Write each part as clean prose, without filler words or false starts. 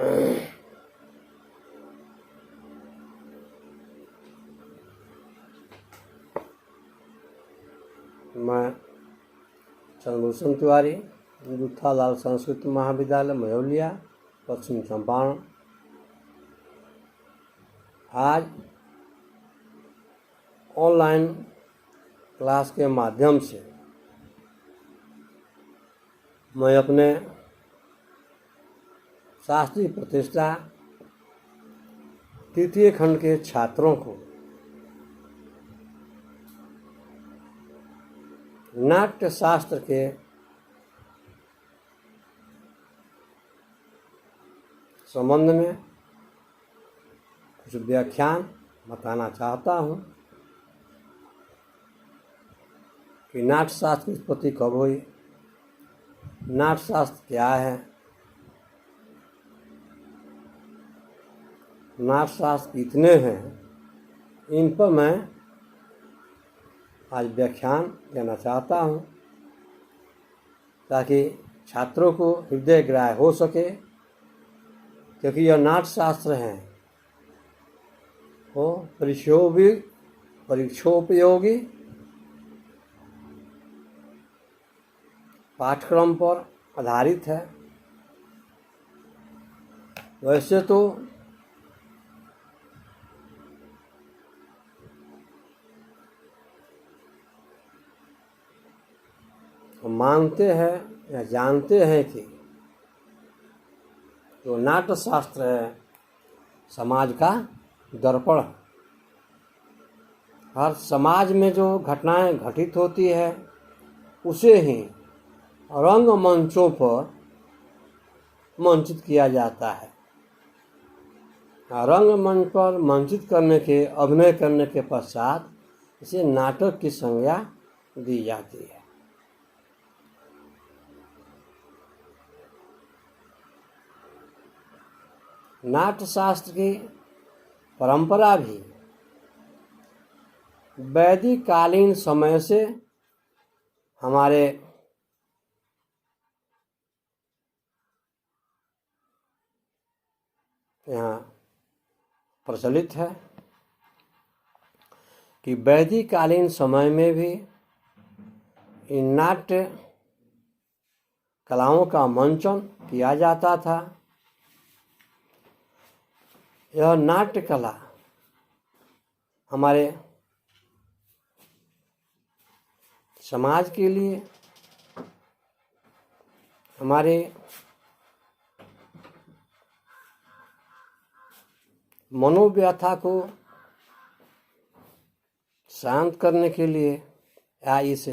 मैं चंद्रभूषण तिवारी, जुत्थालाल संस्कृत महाविद्यालय मयौलिया, पश्चिम चंपारण। आज ऑनलाइन क्लास के माध्यम से मैं अपने शास्त्रीय प्रतिष्ठा तृतीय खंड के छात्रों को नाट्य शास्त्र के संबंध में कुछ व्याख्यान बताना चाहता हूँ कि नाट्य शास्त्र की उत्पत्ति कब हुई, नाट्य शास्त्र क्या है, नाट्य शास्त्र कितने हैं, इन पर मैं आज व्याख्यान देना चाहता हूँ ताकि छात्रों को हृदय ग्राह्य हो सके, क्योंकि यह नाट्य शास्त्र है वो परीक्षोपयोगी पाठ्यक्रम पर आधारित है। वैसे तो हम मानते हैं या जानते हैं कि जो नाट्य शास्त्र है समाज का दर्पण है। हर समाज में जो घटनाएं घटित होती है उसे ही रंग मंचों पर मंचित किया जाता है। रंग मंच पर मंचित करने के अभिनय करने के पश्चात इसे नाटक की संज्ञा दी जाती है। नाट्य शास्त्र की परंपरा भी वैदिक कालीन समय से हमारे यहाँ प्रचलित है कि वैदिक कालीन समय में भी इन नाट्य कलाओं का मंचन किया जाता था। यह नाट्य कला हमारे समाज के लिए, हमारे मनोव्यथा को शांत करने के लिए या इस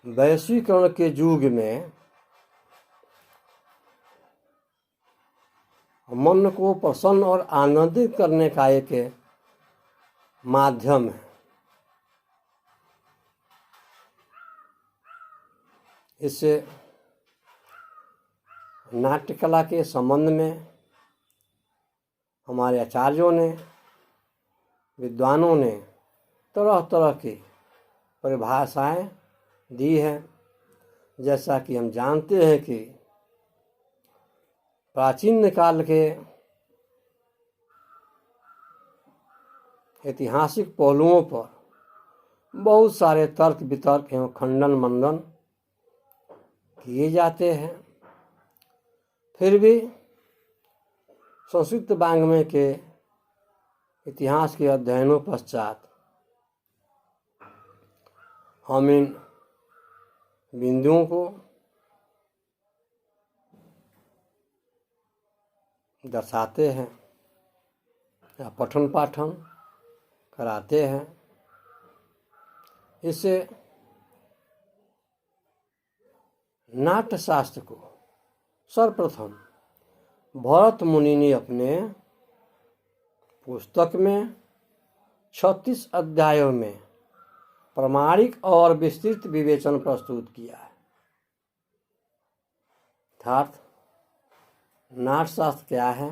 वैश्वीकरण के युग में मन को प्रसन्न और आनंदित करने का एक माध्यम है। इससे नाट्य कला के संबंध में हमारे आचार्यों ने, विद्वानों ने तरह तरह की परिभाषाएं दी हैं। जैसा कि हम जानते हैं कि प्राचीन काल के ऐतिहासिक पहलुओं पर बहुत सारे तर्क वितर्क एवं खंडन मंडन किए जाते हैं। फिर भी संस्कृत वाङ्मय के इतिहास के अध्ययनों पश्चात हम इन बिंदुओं को दर्शाते हैं या पठन पाठन कराते हैं। इससे नाट्य शास्त्र को सर्वप्रथम भरत मुनि ने अपने पुस्तक में 36 अध्यायों में प्रामाणिक और विस्तृत विवेचन प्रस्तुत किया है। अर्थात नाट्य शास्त्र क्या है,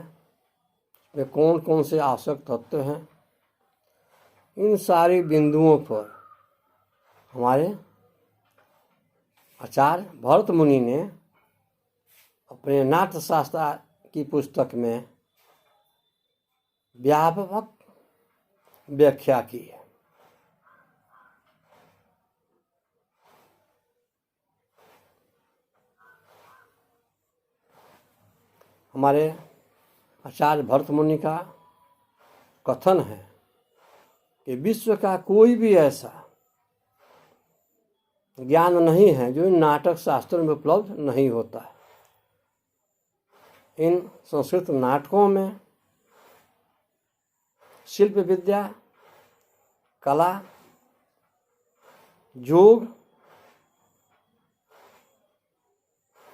वे कौन कौन से आवश्यक तत्व हैं, इन सारी बिंदुओं पर हमारे आचार्य भरत मुनि ने अपने नाट्य शास्त्र की पुस्तक में व्यापक व्याख्या की है। हमारे आचार्य भरत मुनि का कथन है कि विश्व का कोई भी ऐसा ज्ञान नहीं है जो इन नाटक शास्त्रों में उपलब्ध नहीं होता है। इन संस्कृत नाटकों में शिल्प विद्या, कला, योग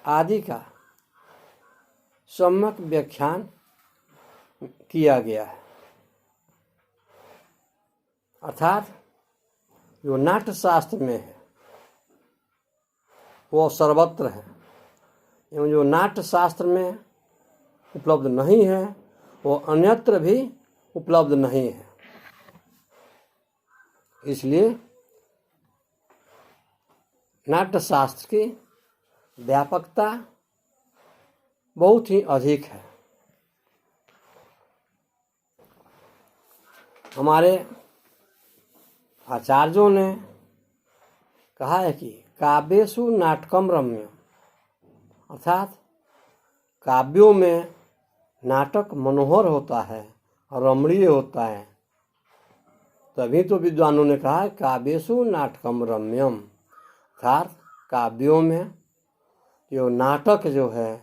आदि का सम्यक व्याख्यान किया गया है। अर्थात जो नाट्य शास्त्र में है वो सर्वत्र है, एवं जो नाट्य शास्त्र में उपलब्ध नहीं है वो अन्यत्र भी उपलब्ध नहीं है। इसलिए नाट्य शास्त्र की व्यापकता बहुत ही अधिक है। हमारे आचार्यों ने कहा है कि काव्येषु नाटकम रम्यम, अर्थात काव्यों में नाटक मनोहर होता है, रमणीय होता है। तभी तो विद्वानों ने कहा काव्येषु नाटकम रम्यम, अर्थात काव्यों में जो नाटक जो है,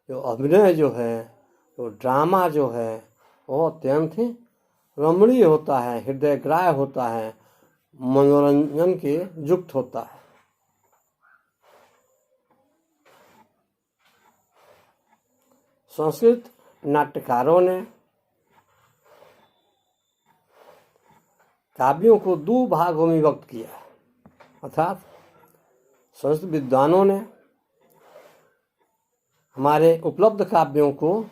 जो अभिनय जो है, जो ड्रामा जो है, वो अत्यंत ही रमणीय होता है, हृदयग्राह्य होता है, मनोरंजन के युक्त होता है। संस्कृत नाट्यकारों ने काव्यों को दो भागों में विभक्त किया है, अर्थात संस्कृत विद्वानों ने हमारे उपलब्ध काव्यों को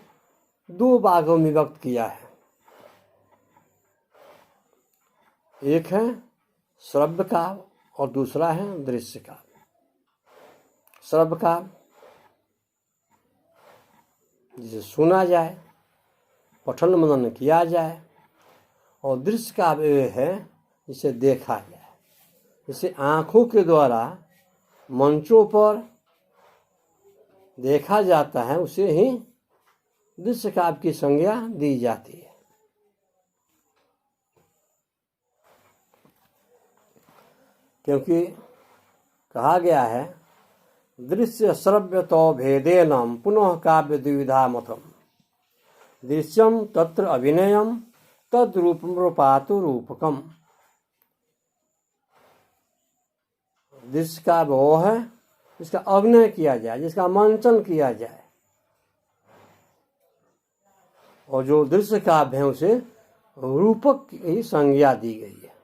दो भागों में विभक्त किया है। एक है श्रव्य काव्य और दूसरा है दृश्य काव्य। श्रव्य काव्य जिसे सुना जाए, पठन मनन किया जाए, और दृश्य काव्य है जिसे देखा जाए, जिसे आँखों के द्वारा मंचों पर देखा जाता है, उसे ही दृश्य काव्य की संज्ञा दी जाती है। क्योंकि कहा गया है दृश्य श्रव्य तो भेदेनम पुनः काव्य द्विविधा मतम, दृश्यम तत्र अभिनयम तद रूपम रूपातु रूपकम। दृश्य काव्य वो है जिसका अभिनय किया जाए, जिसका मंचन किया जाए, और जो दृश्य काव्य है उसे रूपक की संज्ञा दी गई है।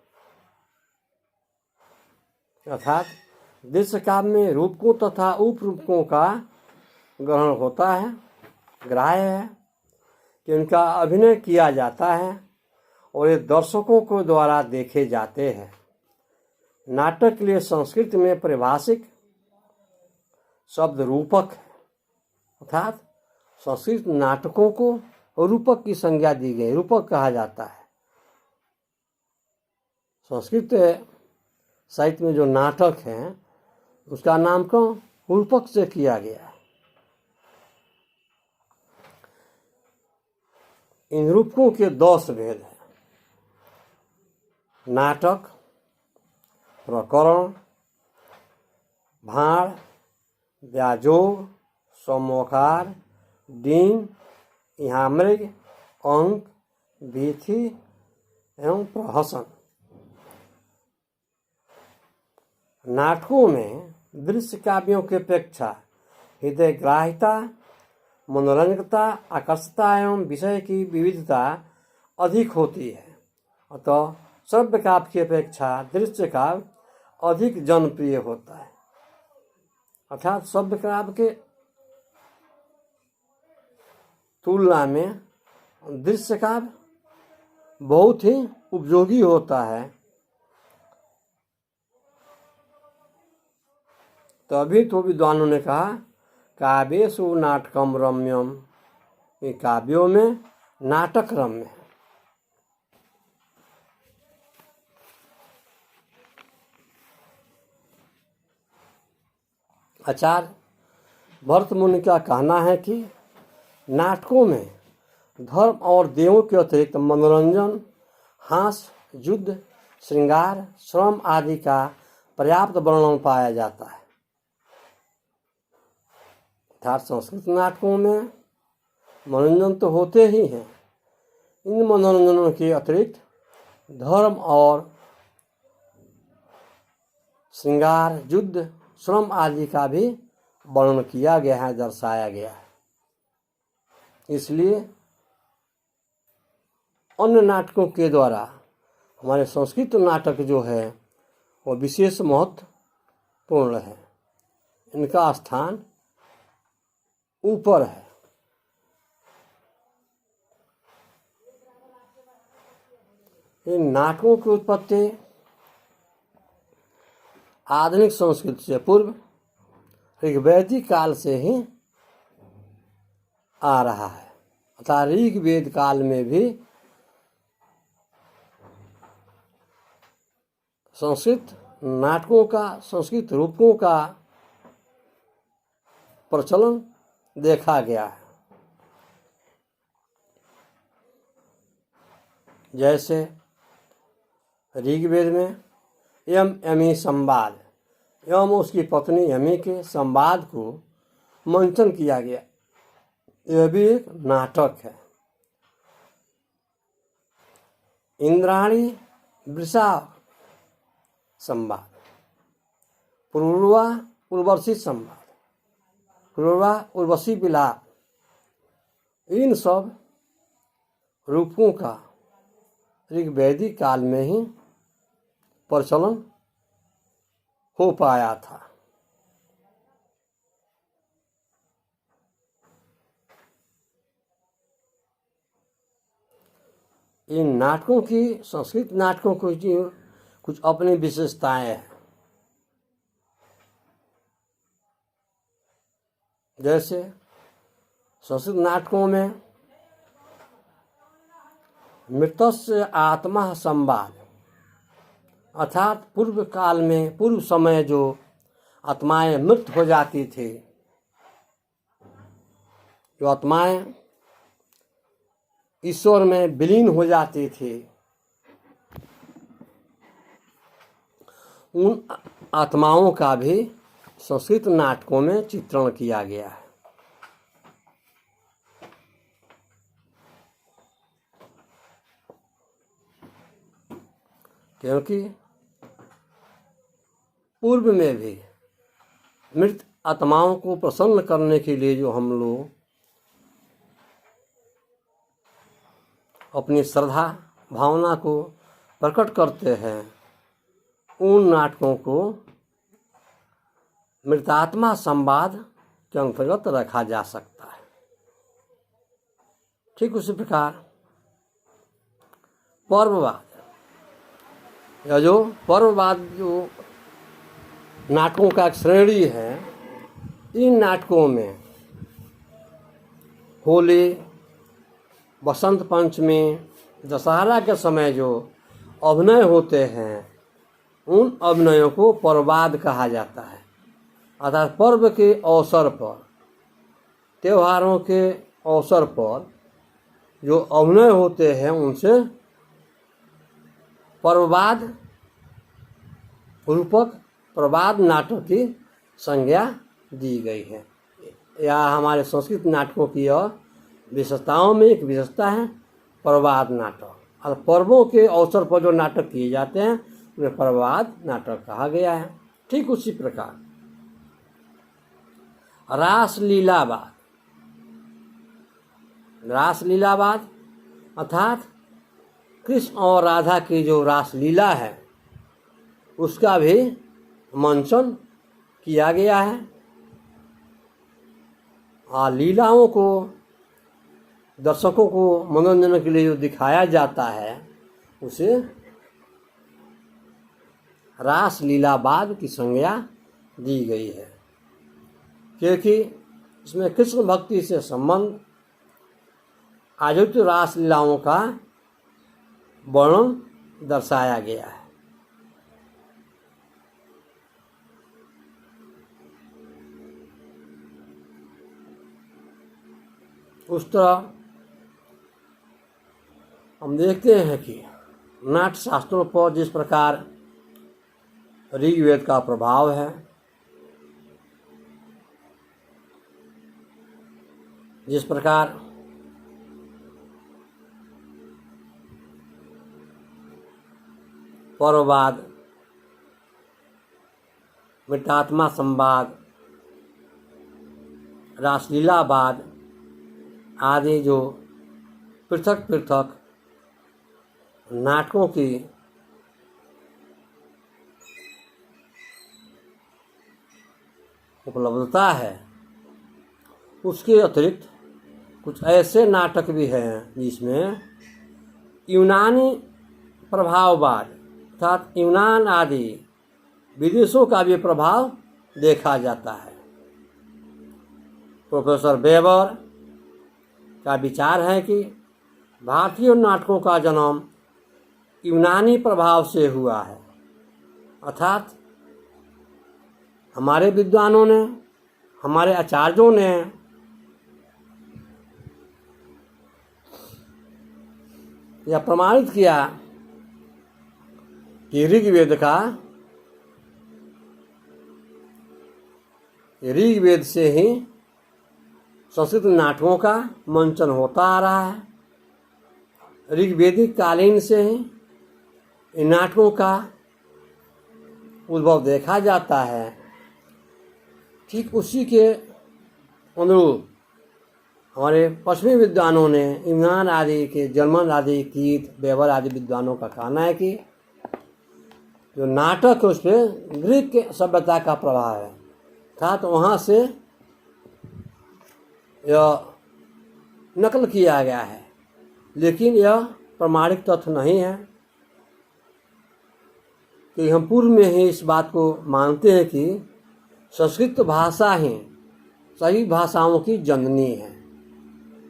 अर्थात दृश्य काव्य में रूपकों तथा उपरूपकों का ग्रहण होता है, ग्राह्य है कि उनका अभिनय किया जाता है और ये दर्शकों के द्वारा देखे जाते हैं। नाटक के लिए संस्कृत में परिभाषिक शब्द रूपक है, अर्थात संस्कृत नाटकों को रूपक की संज्ञा दी गई, रूपक कहा जाता है। संस्कृत साहित्य में जो नाटक हैं उसका नामकरण रूपक से किया गया है। इन रूपकों के 10 भेद हैं: नाटक, प्रकरण, भाण, व्याजोग, सम्मोहकार, डीन, इहामृग, अंक, वीथी एवं प्रहसन। नाटकों में दृश्य काव्यों की अपेक्षा हृदयग्राह्यता, मनोरंजकता, आकर्षकता एवं विषय की विविधता अधिक होती है। अतः श्रव्य काव्य की अपेक्षा दृश्य काव्य अधिक जनप्रिय होता है। अर्थात श्रव्य काव्य के तुलना में दृश्य काव्य बहुत ही उपयोगी होता है। तभी तो विद्वानों ने कहा काव्येषु नाटकम रम्यम, कि काव्यों में नाटक रम्य है। आचार्य भरत मुनि का कहना है कि नाटकों में धर्म और देवों के अतिरिक्त मनोरंजन, हास्य, युद्ध, श्रृंगार, श्रम आदि का पर्याप्त वर्णन पाया जाता है। अर्थात संस्कृत नाटकों में मनोरंजन तो होते ही हैं, इन मनोरंजनों के अतिरिक्त धर्म और श्रृंगार, युद्ध, श्रम आदि का भी वर्णन किया गया है, दर्शाया गया है। इसलिए अन्य नाटकों के द्वारा हमारे संस्कृत नाटक जो है वो विशेष महत्वपूर्ण है, इनका स्थान ऊपर है। इन नाटकों की उत्पत्ति आधुनिक संस्कृत से पूर्व ऋग्वैदिक काल से ही आ रहा है। अर्थात ऋग्वेद काल में भी संस्कृत नाटकों का, संस्कृत रूपों का प्रचलन देखा गया है। जैसे ऋग्वेद में यम यमी संवाद, यम उसकी पत्नी यमी के संवाद को मंचन किया गया, यह भी एक नाटक है। इंद्राणी वृषा संवाद, पूर्वा उर्वशी संवाद, पूर्वा उर्वशी विलाप, इन सब रूपों का ऋग्वैदिक काल में ही प्रचलन हो पाया था। इन नाटकों की, संस्कृत नाटकों की कुछ अपनी विशेषताएं हैं। जैसे संस्कृत नाटकों में मृतस्य आत्मा संवाद, अर्थात पूर्व काल में, पूर्व समय जो आत्माएं मृत हो जाती थी, जो आत्माएं ईश्वर में विलीन हो जाती थी, उन आत्माओं का भी संस्कृत नाटकों में चित्रण किया गया है। क्योंकि पूर्व में भी मृत आत्माओं को प्रसन्न करने के लिए जो हम लोग अपनी श्रद्धा भावना को प्रकट करते हैं, उन नाटकों को मृतात्मा संवाद के अंतर्गत रखा जा सकता है। ठीक उसी प्रकार पर्ववाद, या जो पर्ववाद जो नाटकों का एक श्रेणी है, इन नाटकों में होली, बसंत पंचमी, दशहरा के समय जो अभिनय होते हैं, उन अभिनयों को पर्ववाद कहा जाता है। अर्थात पर्व के अवसर पर, त्योहारों के अवसर पर जो अभिनय होते हैं, उनसे पर्ववाद रूपक पर्ववाद नाटक की संज्ञा दी गई है। या हमारे संस्कृत नाटकों की विशेषताओं में एक विशेषता है पर्ववाद नाटक। और पर्वों के अवसर पर जो नाटक किए जाते हैं उन्हें पर्ववाद नाटक कहा गया है। ठीक उसी प्रकार रासलीलावाद, रासलीलावाद अर्थात कृष्ण और राधा की जो रासलीला है उसका भी मंचन किया गया है। और लीलाओं को दर्शकों को मनोरंजन के लिए जो दिखाया जाता है उसे रासलीलावाद की संज्ञा दी गई है, क्योंकि इसमें कृष्ण भक्ति से संबंध आयोजित रासलीलाओं का वर्णन दर्शाया गया है। उस तरह हम देखते हैं कि नाट्य शास्त्रों पर जिस प्रकार ऋग्वेद का प्रभाव है, जिस प्रकार पर्ववाद, मृतात्मा संवाद, रासलीलावाद आदि जो पृथक पृथक नाटकों की उपलब्धता है, उसके अतिरिक्त कुछ ऐसे नाटक भी हैं जिसमें यूनानी प्रभाववाद अर्थात यूनान आदि विदेशों का भी प्रभाव देखा जाता है। प्रोफेसर वेबर का विचार है कि भारतीय नाटकों का जन्म यूनानी प्रभाव से हुआ है, अर्थात हमारे विद्वानों ने, हमारे आचार्यों ने यह प्रमाणित किया कि ऋग्वेद से ही संस्कृत नाटकों का मंचन होता आ रहा है। ऋग्वेदिक कालीन से ही इन नाटकों का उद्भव देखा जाता है। ठीक उसी के अनुरूप हमारे पश्चिमी विद्वानों ने, यूनान आदि के, जर्मन आदि, कीथ, वेबर आदि विद्वानों का कहना है कि जो नाटक है उस पर ग्रीक सभ्यता का प्रभाव है, अर्थात वहाँ से यह नकल किया गया है। लेकिन यह प्रमाणिक तथ्य नहीं है कि हम पूर्व में ही इस बात को मानते हैं कि संस्कृत भाषा ही सभी भाषाओं की जननी है।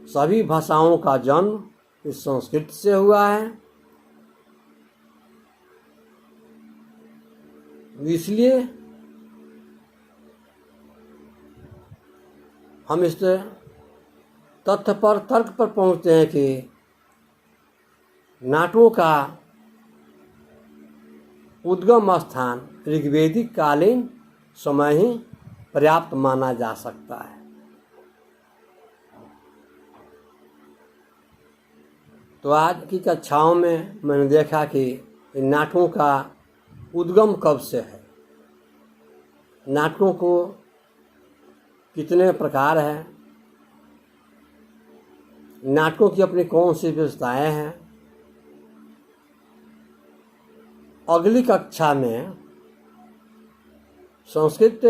सभी भाषाओं का जन्म इस संस्कृत से हुआ है। इसलिए हम इस तथ्य पर, तर्क पर पहुंचते हैं कि नाटकों का उद्गम स्थान ऋग्वेदिक कालीन समय ही पर्याप्त माना जा सकता है। तो आज की कक्षाओं में मैंने देखा कि इन नाटकों का उद्गम कब से है, नाटकों को कितने प्रकार हैं, नाटकों की अपनी कौन सी विशेषताएं हैं। अगली कक्षा में संस्कृत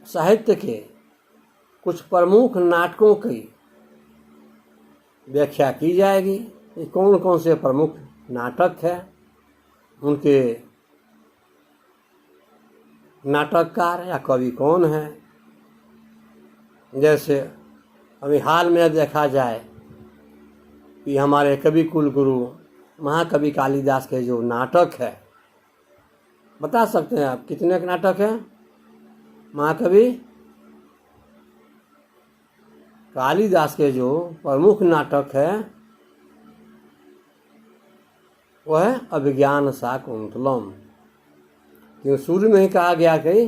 साहित्य के कुछ प्रमुख नाटकों की व्याख्या की जाएगी। ये कौन कौन से प्रमुख नाटक हैं, उनके नाटककार या कवि कौन हैं। जैसे अभी हाल में देखा जाए कि हमारे कवि कुलगुरु महाकवि कालिदास के जो नाटक है, बता सकते हैं आप कितने नाटक हैं? महाकवि कालिदास के जो प्रमुख नाटक है वह है अभिज्ञान शाकुंतलम। क्यों शुरू में ही कहा गया कि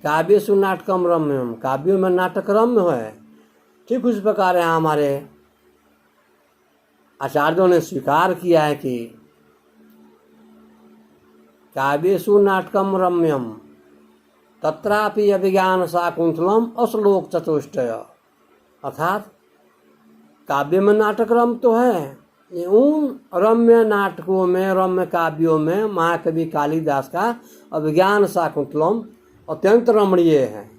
काव्येषु नाटकम रम्यम, काव्यों में नाटक रम्य है। ठीक उस प्रकार यहाँ हमारे आचार्यों ने स्वीकार किया है कि काव्येषु नाटकम रम्यम तत्रापि अभिज्ञान शाकुंतलम अश्लोक चतुष्टय, अर्थात काव्य में नाटक रम तो है, ये उन रम्य नाटकों में, रम्य काव्यों में महाकवि कालिदास का अभिज्ञान शाकुंतलम अत्यंत रमणीय है।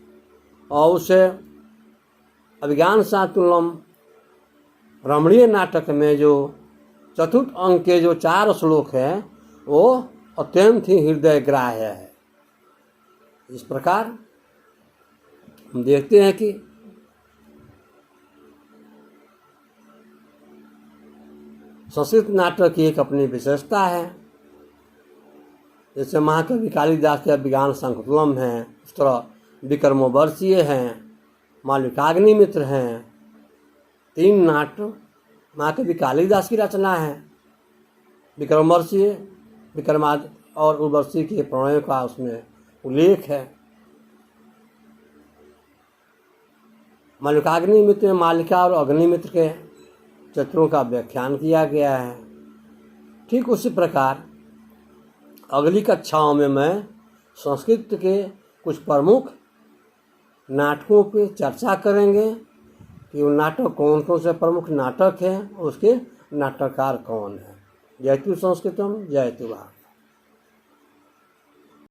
और उसे अभिज्ञान शाकुंतलम रमणीय नाटक में जो चतुर्थ अंक के जो 4 श्लोक हैं वो अत्यंत ही हृदय ग्राह्य है। इस प्रकार हम देखते हैं कि संस्कृत नाटक की एक अपनी विशेषता है। जैसे महाकवि कालिदास के अभिज्ञान शाकुंतलम हैं, उस तरह विक्रमोर्वशीय हैं, मालविकाग्निमित्र हैं। 3 नाटक महाकवि कालिदास की रचना है। विक्रमोर्वशीय, विक्रमाद और उर्वशी के प्रणयों का उसमें उल्लेख है। मालविकाग्निमित्र में मालिका और अग्निमित्र के चरित्रों का व्याख्यान किया गया है। ठीक उसी प्रकार अगली कक्षाओं में मैं संस्कृत के कुछ प्रमुख नाटकों पे चर्चा करेंगे कि वो नाटक कौन कौन से प्रमुख नाटक हैं, उसके नाटककार कौन हैं। जयतु संस्कृतम, जयतु भारत।